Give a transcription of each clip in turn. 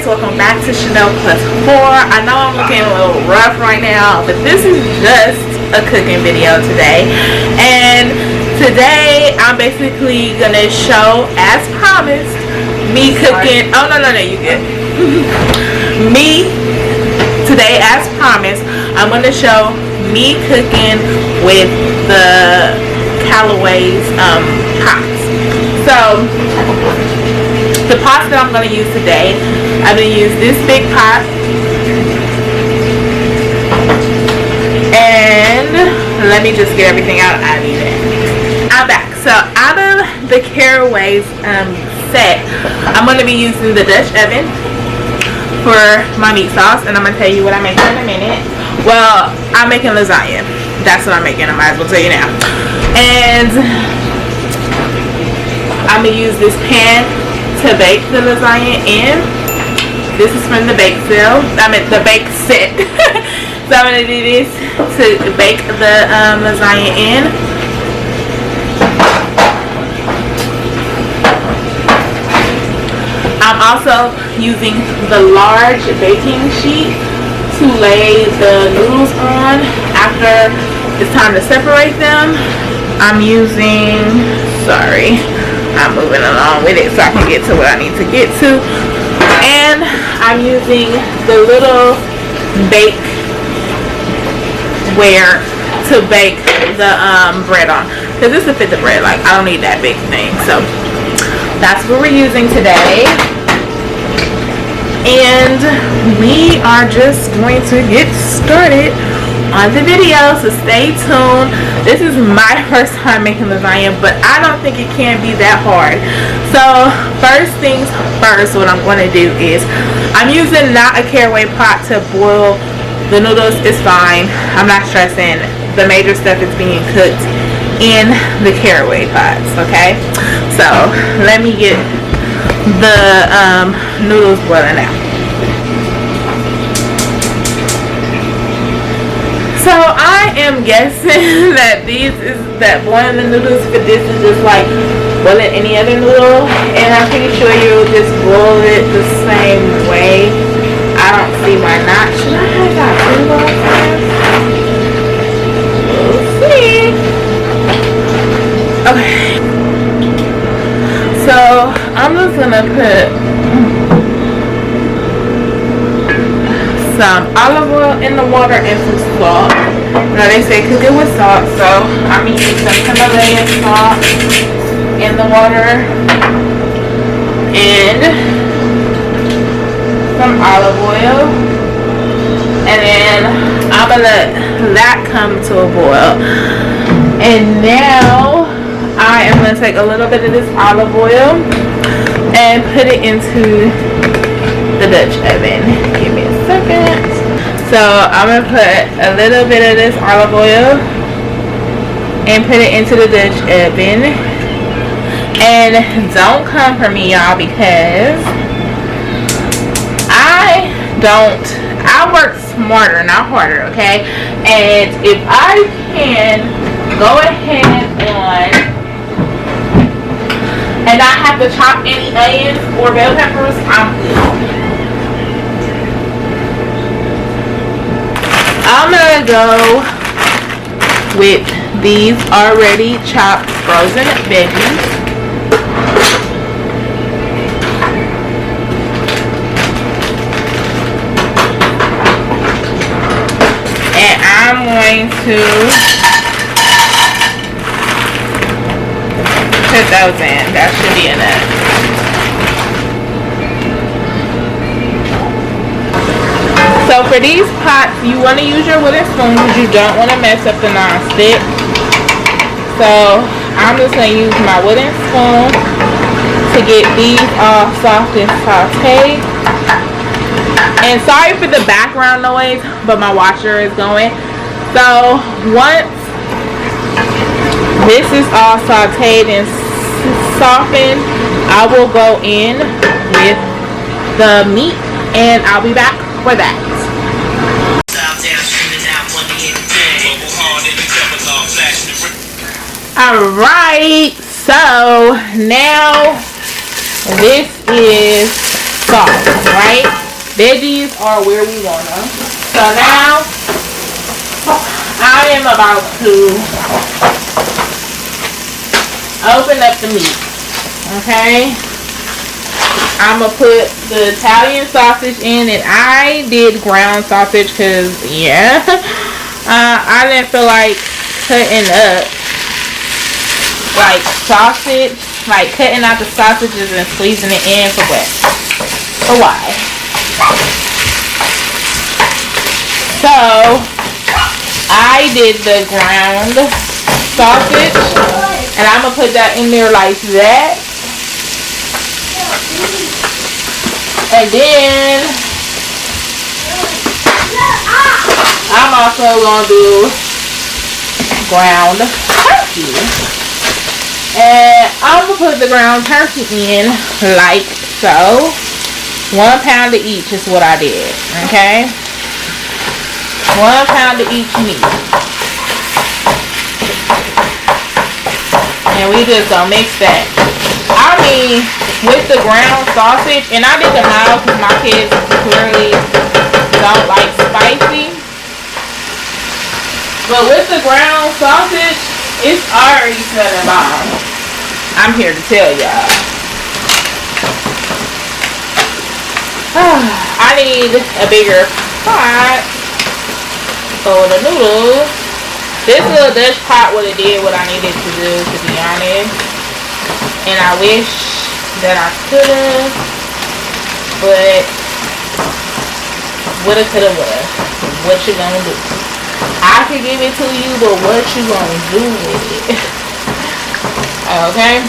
welcome back to Chanel Plus 4. I know I'm looking a little rough right now, but this is just a cooking video today. And today I'm basically gonna show, as promised, me cooking. Oh no, you good. Me today, as promised, I'm gonna show me cooking with the Caraway's pots. So the pots that I'm going to use today, I'm going to use this big pot, and let me just get everything out. I need it. I'm back. So out of the Caraway's set, I'm going to be using the Dutch oven for my meat sauce, and I'm going to tell you what I'm making in a minute. Well, I'm making lasagna. That's what I'm making. I might as well tell you now. And I'm going to use this pan to bake the lasagna in. This is from the bake sale. The bake set. So I'm going to do this to bake the lasagna in. I'm also using the large baking sheet to lay the noodles on after it's time to separate them. I'm using, I'm moving along with it so I can get to what I need to get to. And I'm using the little bakeware to bake the bread on, because this will fit the bread. Like, I don't need that big thing. So that's what we're using today. And we are just going to get started on the video, so stay tuned. This is my first time making lasagna, but I don't think it can be that hard. So first things first, what I'm going to do is I'm using not a Caraway pot to boil the noodles. It's fine, I'm not stressing. The major stuff is being cooked in the Caraway pots. Okay, so let me get the noodles boiling out. So I am guessing that boiling the noodles for this is just like boiling any other noodle, and I'm pretty sure you'll just boil it the same way. I don't see why not. Should I have got two bowls? We'll see. Okay. So I'm just gonna put some olive oil in the water and some salt. Now they say cook it with salt, so I'm using some Himalayan salt in the water and some olive oil, and then I'm gonna let that come to a boil. And now I am gonna take a little bit of this olive oil and put it into the Dutch oven. Give me a second. So I'm gonna put a little bit of this olive oil and put it into the Dutch oven. And don't come for me, y'all, because I work smarter, not harder, okay? And if I can go ahead and not have to chop any onions or bell peppers, I'm good. I'm gonna go with these already chopped frozen veggies. And I'm going to put those in. That should be enough. So for these pots, you want to use your wooden spoon because you don't want to mess up the non-stick. So I'm just going to use my wooden spoon to get these all soft and sauteed. And sorry for the background noise, but my washer is going. So once this is all sauteed and softened, I will go in with the meat, and I'll be back for that. Alright, so now this is sauce, right? Veggies are where we want them. So now I am about to open up the meat. Okay, I'm gonna put the Italian sausage in, and I did ground sausage because yeah, I didn't feel like cutting up like sausage, like cutting out the sausages and squeezing it in for what? For why? So I did the ground sausage, and I'm gonna put that in there like that. And then I'm also gonna do ground turkey, and I'm gonna put the ground turkey in like so. 1 pound of each is what I did. Okay, 1 pound of each meat, and we just gonna mix that. I mean, with the ground sausage, and I did the mild because my kids clearly don't like spicy. But with the ground sausage, it's already set and bomb. I'm here to tell y'all. I need a bigger pot for the noodles. This little Dutch pot would have did what I needed to do, to be honest. And I wish that I could have, but woulda, coulda, woulda. What you gonna do? I could give it to you, but what you gonna do with it? Okay.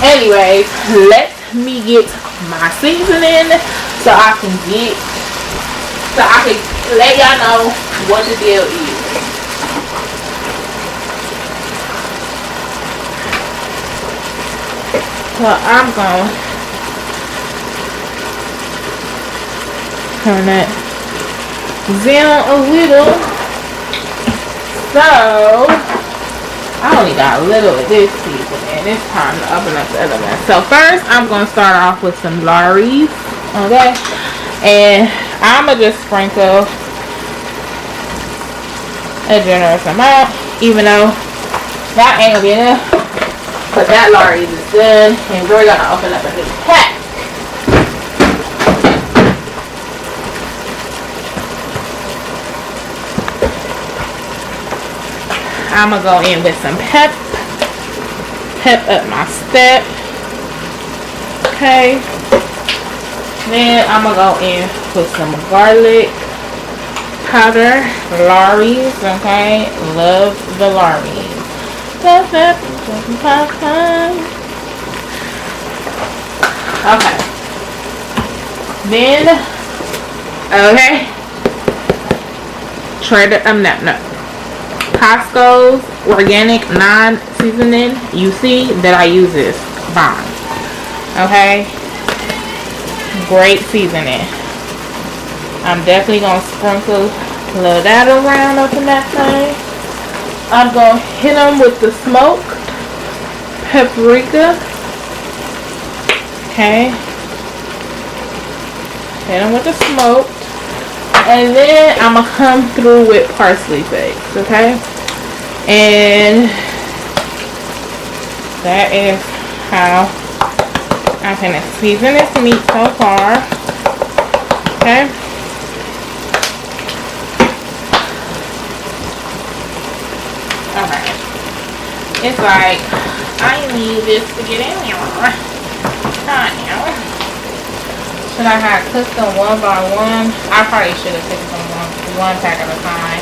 Anyways, let me get my seasoning so I can let y'all know what the deal is. So I'm gonna turn that down a little. So I only got a little of this seasoning. It's time to open up the other one. So first I'm gonna start off with some Lawry's. Okay, and I'ma just sprinkle a generous amount, even though that ain't gonna be enough. But that Lawry's is good, and we're gonna open up a big pack. I'm gonna go in with some pep up my step. Okay, then I'm gonna go in with some garlic powder, Lawry's. Okay, love the Lawry's. Okay, then Costco's organic non-seasoning. You see that I use this bomb. Okay, great seasoning. I'm definitely gonna sprinkle a little that around up in that thing. I'm gonna hit them with the smoked paprika. Okay, hit them with the smoked. And then I'm going to come through with parsley flakes, okay? And that is how I'm going to season this meat so far, okay? Alright. It's like, I need this to get in here. Should I have cooked them one by one? I probably should have cooked them one pack at a time.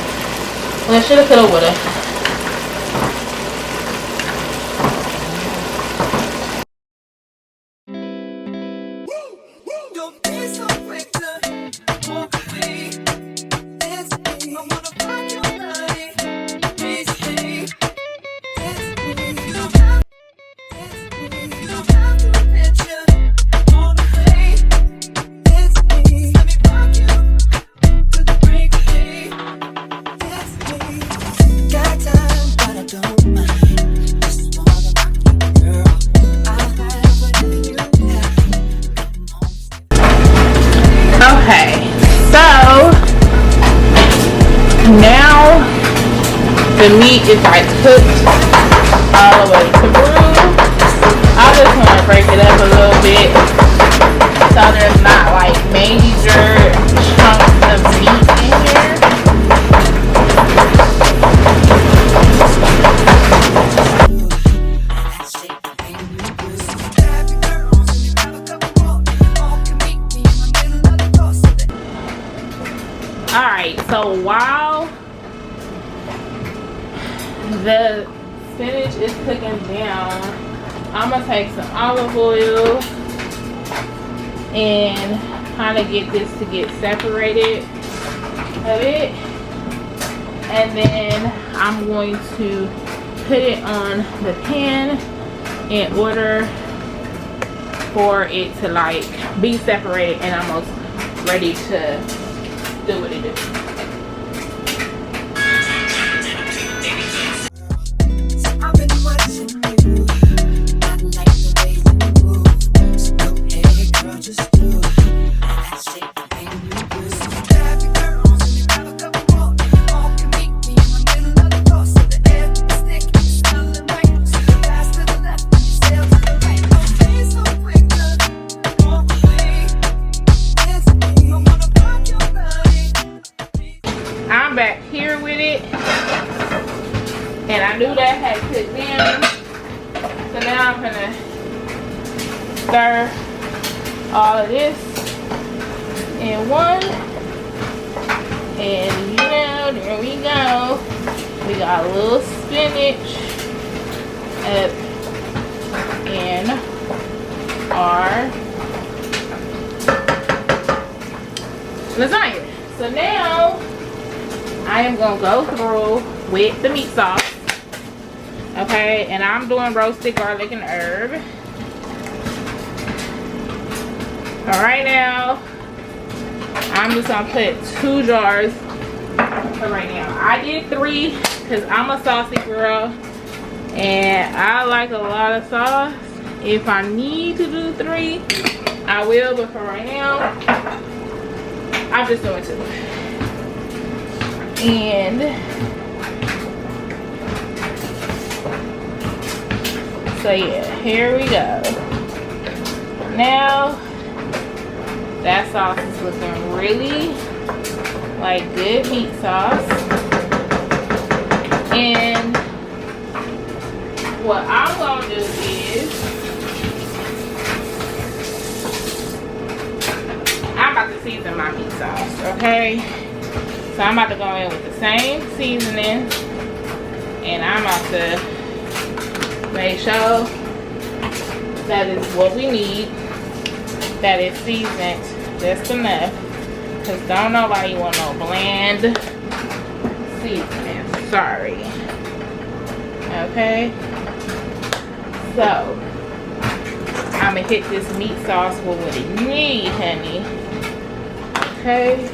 Well, shoulda, coulda, woulda. Got the meat is like cooked all the way through. I just want to break it up a little bit so there's not like major chunks of meat in here. Alright, so while the spinach is cooking down, I'm gonna take some olive oil and kind of get this to get separated a bit, and then I'm going to put it on the pan in order for it to like be separated and almost ready to do what it do. Back here with it, and I knew that had cooked down, so now I'm gonna stir all of this in one, and you know, there we go. We got a little spinach up in our lasagna. So now I am going to go through with the meat sauce, okay, and I'm doing roasted garlic and herb. All right, now I'm just going to put 2 jars for right now. I did 3 because I'm a saucy girl and I like a lot of sauce. If I need to do 3, I will, but for right now, I'm just doing 2. And so yeah, here we go. Now that sauce is looking really like good meat sauce. And what I'm gonna do is I'm about to season my meat sauce, okay? So I'm about to go in with the same seasoning, and I'm about to make sure that is what we need, that is seasoned just enough, because don't nobody want no bland seasoning, sorry. Okay, so I'm gonna hit this meat sauce with what it needs, honey. Okay.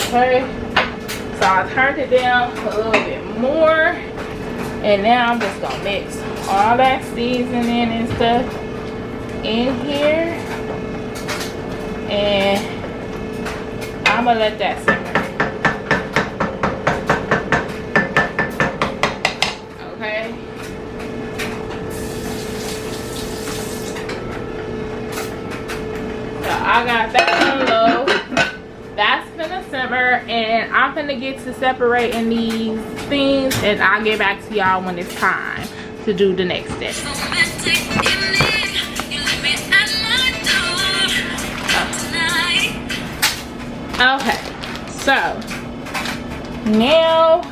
Okay, so I turned it down a little bit more, and now I'm just gonna mix all that seasoning and stuff in here, and I'm gonna let that simmer. Okay. So I got that on low. That's gonna simmer, and I'm gonna get to separating these things, and I'll get back to y'all when it's time to do the next step. Okay, so now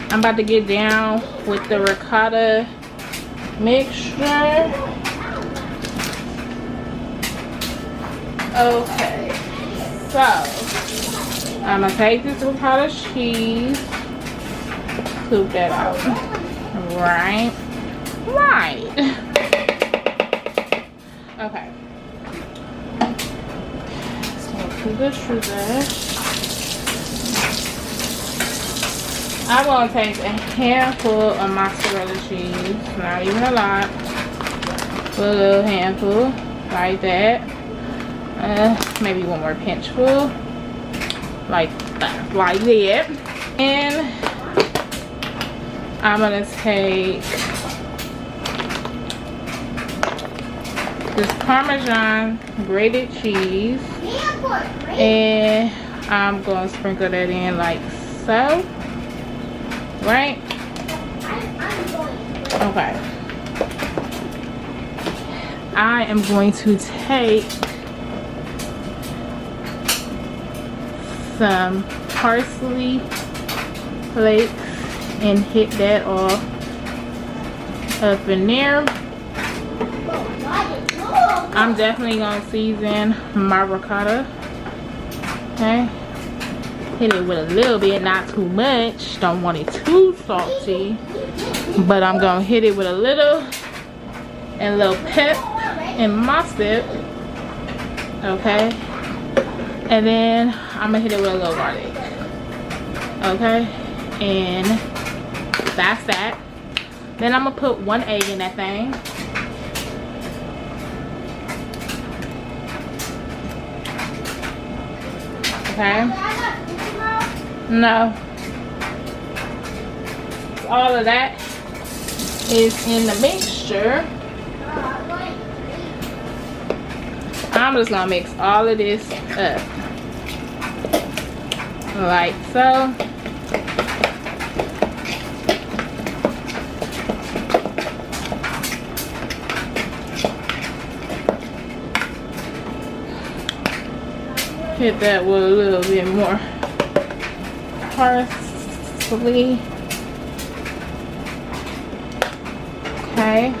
I'm about to get down with the ricotta mixture. Okay, so I'm gonna take this ricotta cheese, scoop that out. Right. Okay. So put the sugar. I I'm gonna take a handful of mozzarella cheese, not even a lot, put a little handful like that. Maybe one more pinchful, like that. And I'm gonna take this Parmesan grated cheese, and I'm gonna sprinkle that in like so. Right? Okay. I am going to take some parsley flakes and hit that all up in there. I'm definitely gonna season my ricotta. Okay. Hit it with a little bit, not too much. Don't want it too salty, but I'm gonna hit it with a little pep and mustard. Okay, and then I'm gonna hit it with a little garlic. Okay, and that's that. Then I'm gonna put 1 egg in that thing. Okay. No. All of that is in the mixture. I'm just gonna mix all of this up. Like so. Hit that with a little bit more parsley. Okay.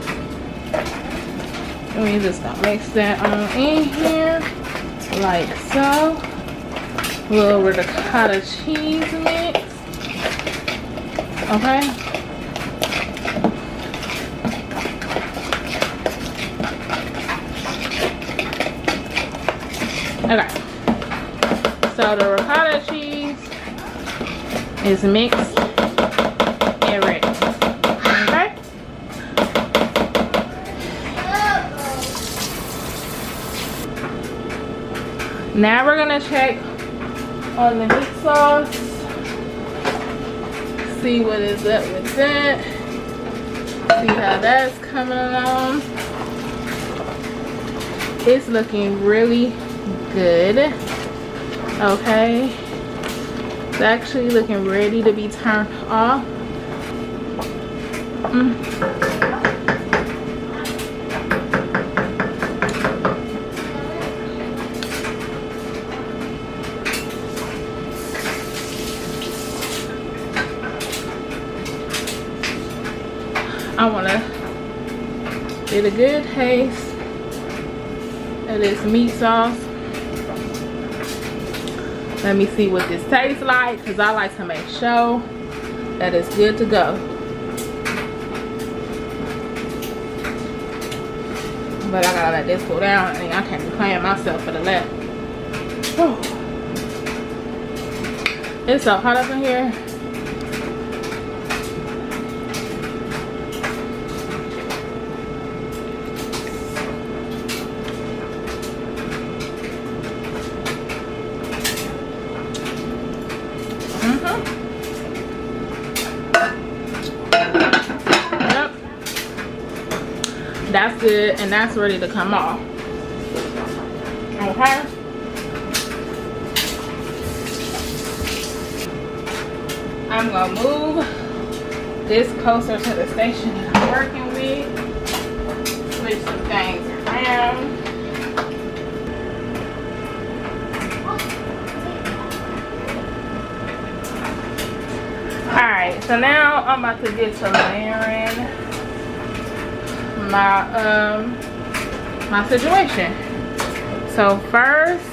And we just gonna mix that on in here like so. A little ricotta cheese mix. Okay. Okay. So the ricotta cheese is mixed and ready. Okay. Now we're gonna check on the meat sauce. See what is up with that. See how that's coming along. It's looking really good. Okay. It's actually looking ready to be turned off. I want to get a good taste of this meat sauce. Let me see what this tastes like, because I like to make sure that it's good to go. But I gotta let this cool down, and I can't be playing myself for the left. It's so hot up in here. That's good, and that's ready to come off. Okay. I'm gonna move this closer to the station that I'm working with. Switch some things around. Alright, so now I'm about to get to layering my situation. So first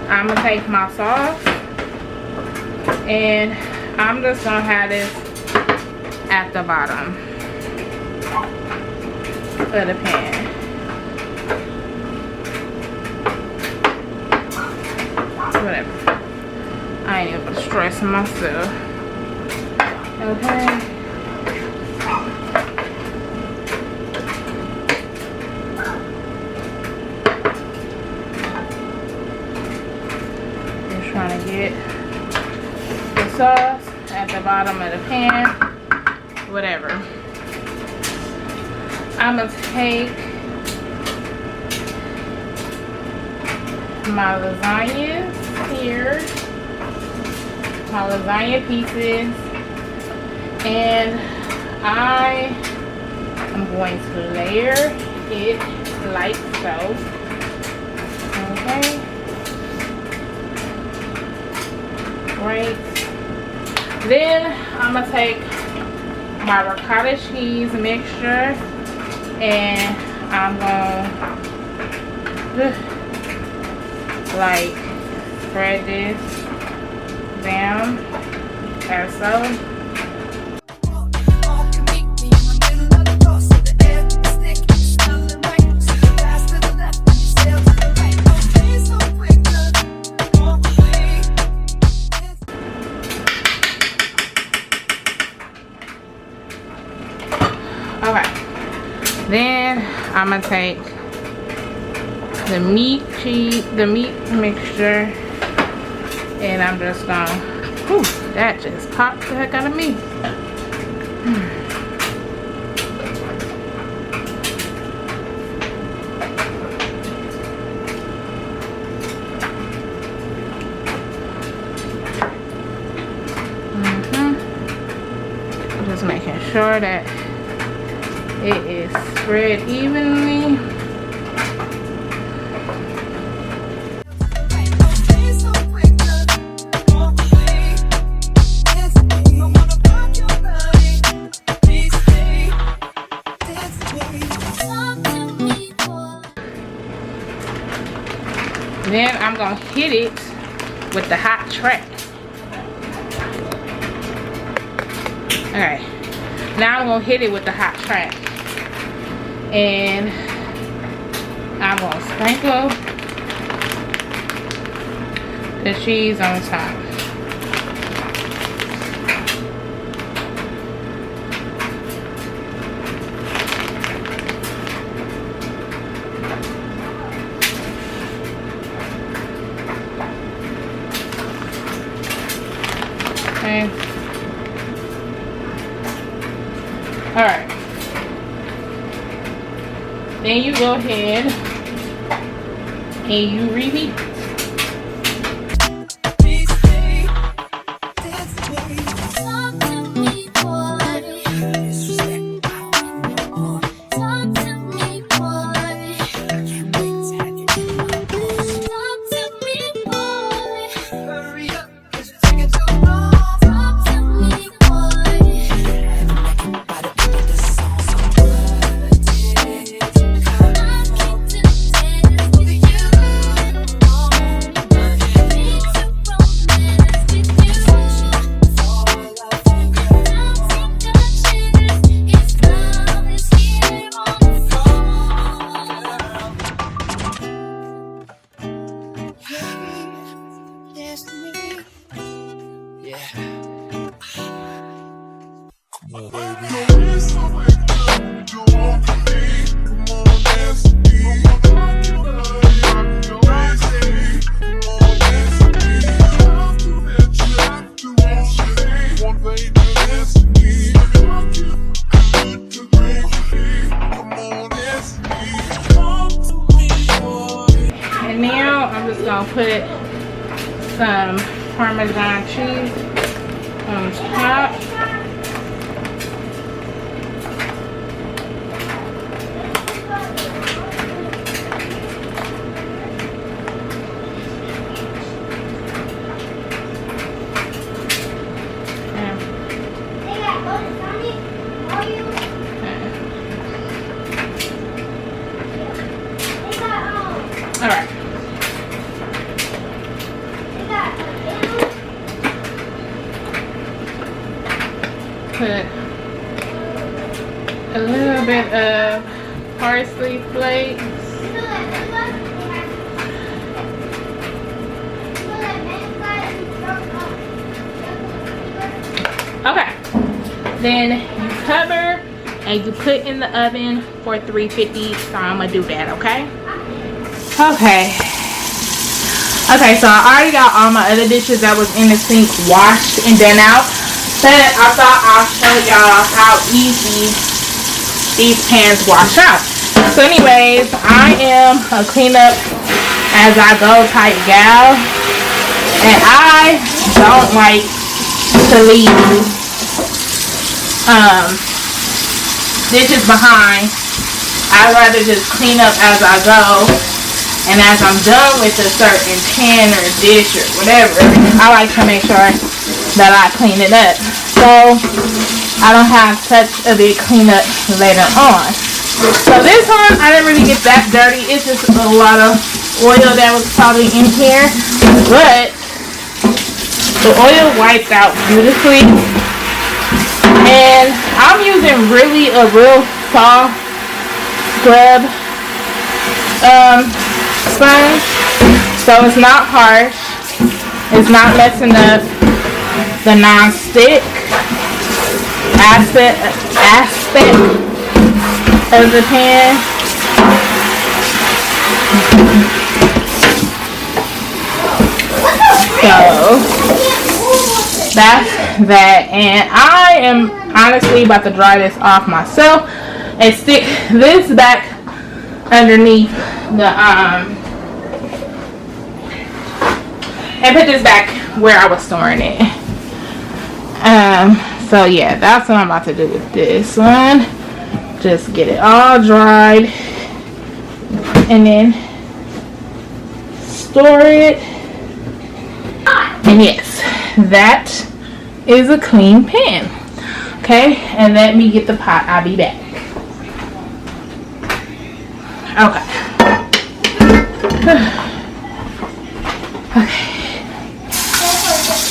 I'm gonna take my sauce, and I'm just gonna have this at the bottom of the pan. Whatever, I ain't even stressing myself. Okay. Just trying to get the sauce at the bottom of the pan. Whatever. I'm gonna take my lasagnas here, my lasagna pieces, and I am going to layer it like so. Okay. Great. Then I'm gonna take my ricotta cheese mixture and I'm gonna like spread this down as so. Okay, then I'm gonna take the meat mixture, and I'm just gonna, whew, that just popped the heck out of me. Just making sure that it is spread evenly. Then I'm gonna hit it with the hot track. Alright, now I'm gonna hit it with the hot track. And I'm gonna sprinkle the cheese on top. Okay. Alright. Then you go ahead and you reheat. And now I'm just gonna put some Parmesan cheese on top. Alright. Put a little bit of parsley flakes. Okay. Then you cover and you put in the oven for 350. So I'm gonna do that, okay? Okay, so I already got all my other dishes that was in the sink washed and done out. But I thought I'll show y'all how easy these pans wash out. So anyways, I am a clean up as I go type gal. And I don't like to leave dishes behind. I'd rather just clean up as I go. And as I'm done with a certain pan or dish or whatever, I like to make sure that I clean it up. So I don't have such a big cleanup later on. So this one, I didn't really get that dirty. It's just a lot of oil that was probably in here. But the oil wiped out beautifully. And I'm using really a real soft scrub sponge, so it's not harsh, it's not messing up the non-stick aspect of the pan. So that's that, and I am honestly about to dry this off myself and stick this back underneath the and put this back where I was storing it. So yeah, that's what I'm about to do with this one. Just get it all dried and then store it. And yes, that is a clean pan. Okay, and let me get the pot. I'll be back. Okay. Okay.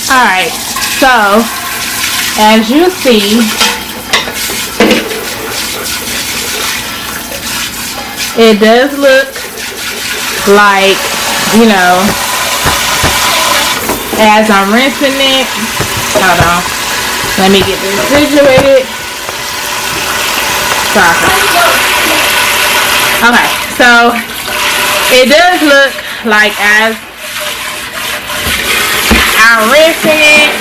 Alright, so as you see, it does look like, you know, as I'm rinsing it, hold on, let me get this situated. Sorry. Okay, so it does look like as I'm rinsing it,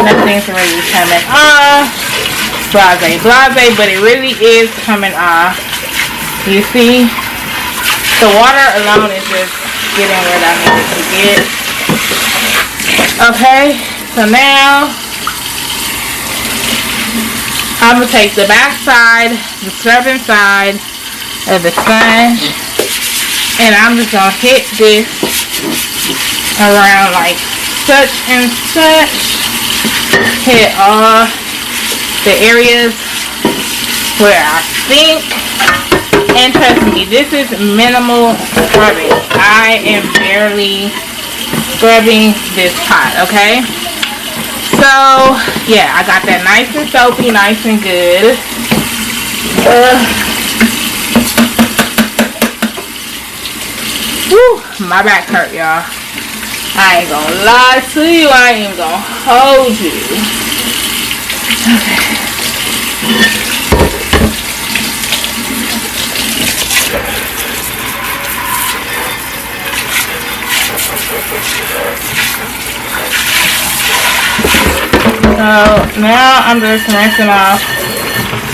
nothing's really coming off, blase, but it really is coming off. You see, the water alone is just getting what I need it to get. Okay, so now I'm gonna take the back side, the scrubbing side of the sponge, and I'm just gonna hit this around like such and such. Hit all the areas where I think, and trust me, this is minimal scrubbing. I am barely scrubbing this pot, okay? So yeah, I got that nice and soapy, nice and good. Whew, my back hurt, y'all. I ain't gonna lie to you. I ain't even gonna hold you. Okay. So now I'm just rinsing off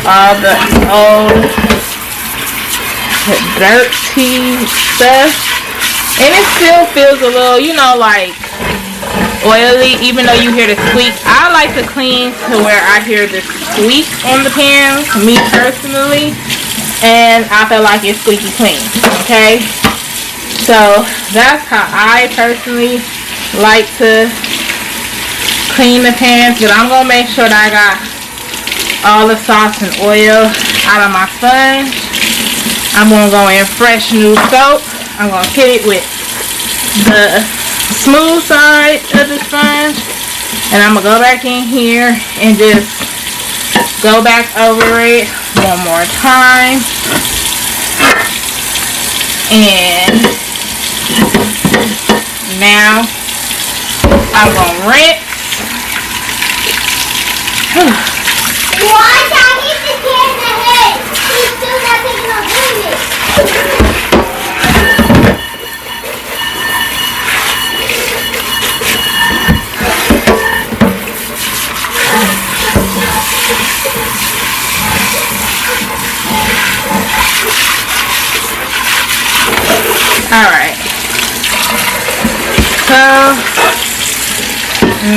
all the old dirty stuff. And it still feels a little, you know, like oily, even though you hear the squeak. I like to clean to where I hear the squeak on the pan, me personally, and I feel like it's squeaky clean, okay? So that's how I personally like to clean the pans, but I'm gonna make sure that I got all the sauce and oil out of my sponge. I'm gonna go in fresh new soap. I'm going to hit it with the smooth side of the sponge, and I'm going to go back in here and just go back over it one more time. And now I'm going to rinse. So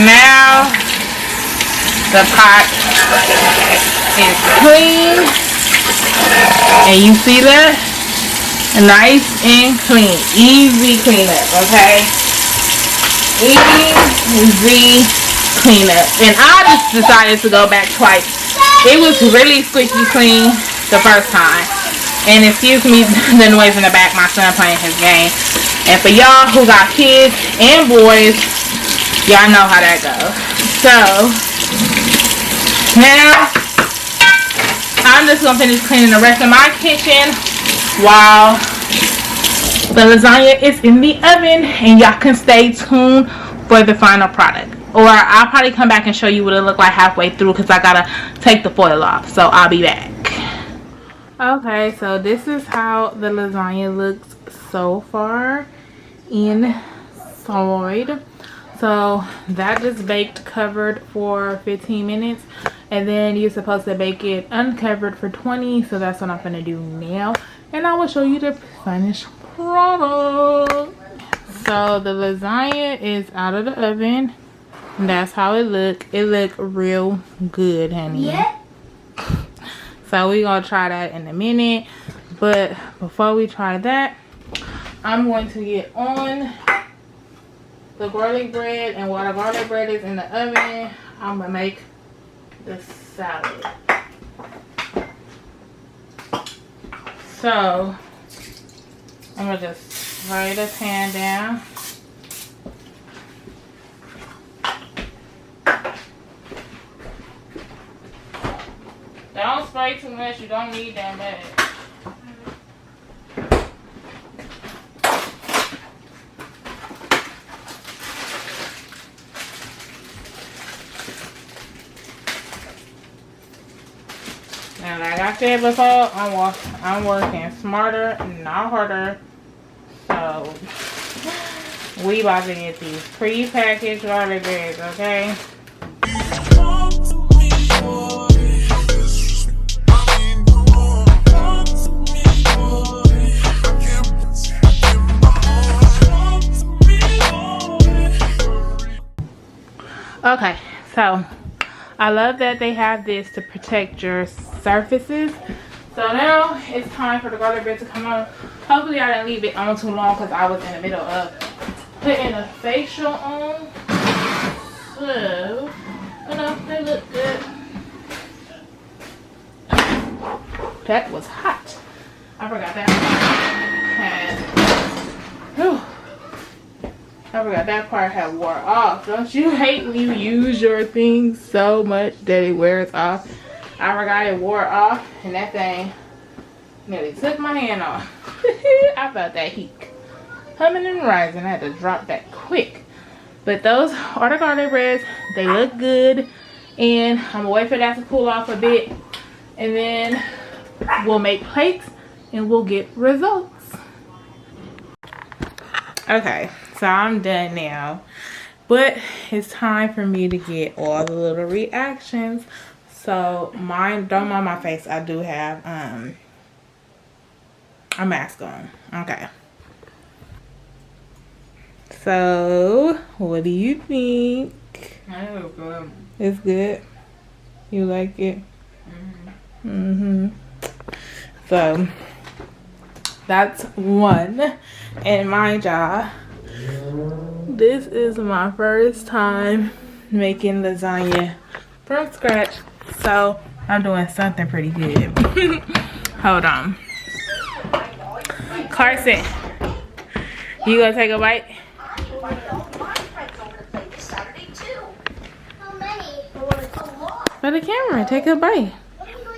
now the pot is clean, and you see that? Nice and clean. Easy cleanup, okay? Easy cleanup. And I just decided to go back twice. It was really squeaky clean the first time. And excuse me the noise in the back, my son playing his game. And for y'all who got kids and boys, y'all know how that goes. So now I'm just gonna finish cleaning the rest of my kitchen while the lasagna is in the oven, and y'all can stay tuned for the final product. Or I'll probably come back and show you what it looked like halfway through, because I gotta take the foil off. So I'll be back. Okay, so this is how the lasagna looks so far inside. So that just baked covered for 15 minutes, and then you're supposed to bake it uncovered for 20. So that's what I'm gonna do now, and I will show you the finished product. So the lasagna is out of the oven. That's how it look. It look real good, honey. Yeah. So we're gonna try that in a minute, but before we try that, I'm going to get on the garlic bread, and while the garlic bread is in the oven, I'm gonna make the salad. So I'm gonna just spray the pan down. Don't spray too much, you don't need that much. And like I said before, I'm working smarter, not harder. So we about to get these pre-packaged garlic breads, okay? Okay, so I love that they have this to protect your surfaces. So now it's time for the garlic bread to come on. Hopefully I didn't leave it on too long because I was in the middle of putting a facial on. So, you know, they look good. That was hot. I forgot that part had wore off. Don't you hate when you use your things so much that it wears off? I forgot it wore off, and that thing nearly took my hand off. I felt that heat coming and rising. I had to drop that quick. But those are the garlic breads. They look good, and I'm gonna wait for that to cool off a bit, and then we'll make plates and we'll get results. Okay, so I'm done now, but it's time for me to get all the little reactions. So don't mind my face. I do have a mask on. Okay, so what do you think? I look good. It's good. You like it? So that's one. And mind y'all, this is my first time making lasagna from scratch, so I'm doing something pretty good. Hold on. Carson, you gonna take a bite? For the camera, take a bite.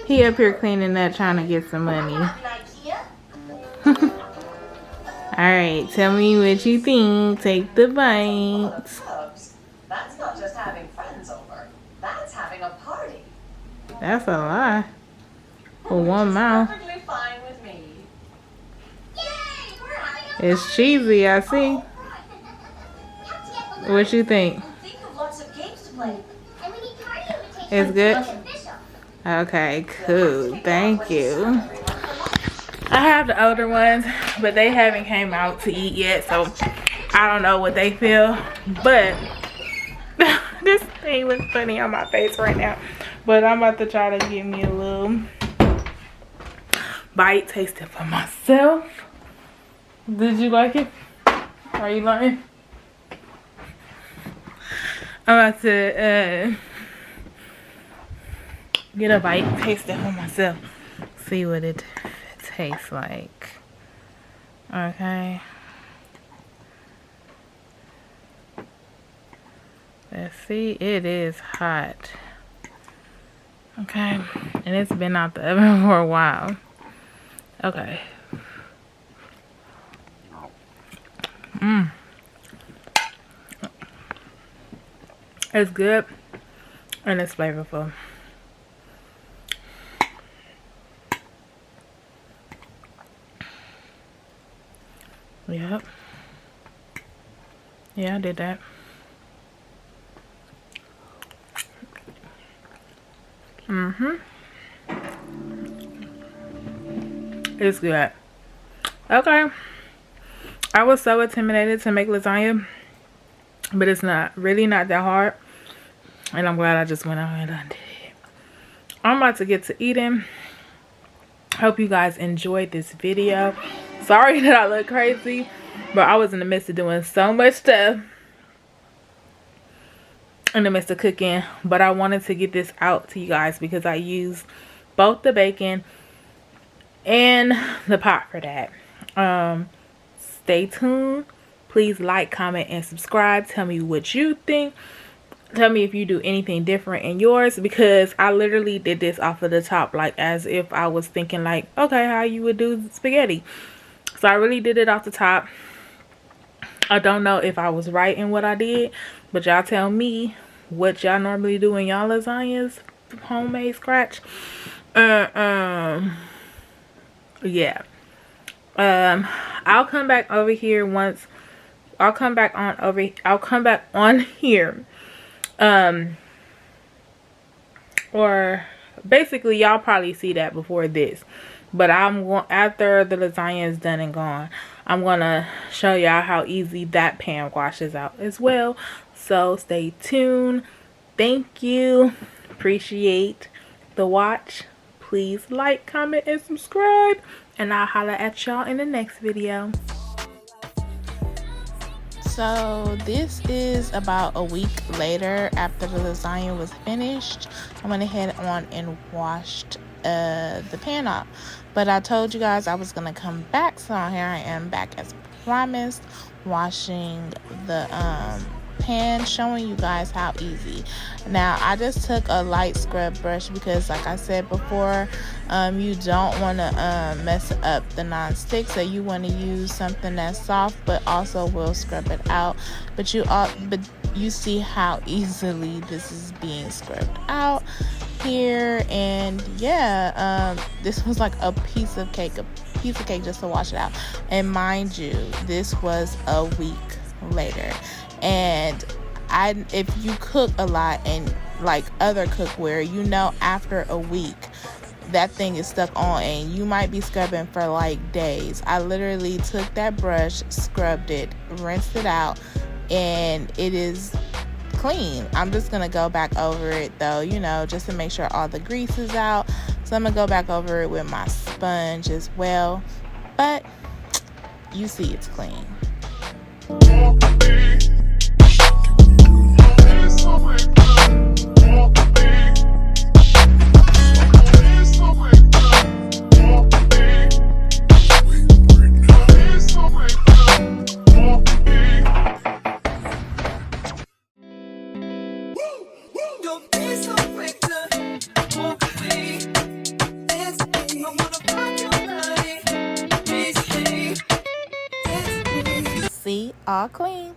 He up here cleaning up, trying to get some money. Alright, tell me what you think. Take the bite. That's not just having friends over. That's having a party. That's a lie. For one mouth. Perfectly fine with me. It's cheesy, I see. What you think? Think of lots of games to play. It's good? Okay, cool. Thank you. I have the older ones, but they haven't came out to eat yet, so I don't know what they feel, but this thing looks funny on my face right now. But I'm about to try to give me a little bite, taste it for myself. Did you like it? Are you lying? I'm about to get a bite, taste it for myself, see what it tastes like. Okay. Let's see, it is hot. Okay, and it's been out the oven for a while. Okay. It's good and it's flavorful. Yep. Yeah, I did that. It's good. Okay. I was so intimidated to make lasagna, but it's really not that hard. And I'm glad I just went out and did it. I'm about to get to eating. Hope you guys enjoyed this video. Sorry that I look crazy, but I was in the midst of doing so much stuff in the midst of cooking. But I wanted to get this out to you guys because I used both the bacon and the pot for that. Stay tuned. Please like, comment, and subscribe. Tell me what you think. Tell me if you do anything different in yours, because I literally did this off of the top, like as if I was thinking like, okay, how you would do spaghetti. So I really did it off the top. I don't know if I was right in what I did, but y'all tell me what y'all normally do in y'all lasagnas, homemade scratch. Yeah. I'll come back over here once. I'll come back on here. Or basically y'all probably see that before this, but after the lasagna is done and gone, I'm gonna show y'all how easy that pan washes out as well. So stay tuned. Thank you. Appreciate the watch. Please like, comment, and subscribe, and I'll holler at y'all in the next video. So this is about a week later after the lasagna was finished. I went ahead on and washed the pan off, but I told you guys I was gonna come back, so here I am back as promised, washing the pan, showing you guys how easy. Now I just took a light scrub brush because, like I said before, you don't want to mess up the non-stick, so you want to use something that's soft but also will scrub it out. But you see how easily this is being scrubbed out here. And yeah, this was like a piece of cake just to wash it out. And mind you, this was a week later. And if you cook a lot and like other cookware, you know, after a week that thing is stuck on and you might be scrubbing for like days. I literally took that brush, scrubbed it, rinsed it out, and it is clean. I'm just gonna go back over it though, you know, just to make sure all the grease is out. So I'm gonna go back over it with my sponge as well, but you see it's clean. See, all clean.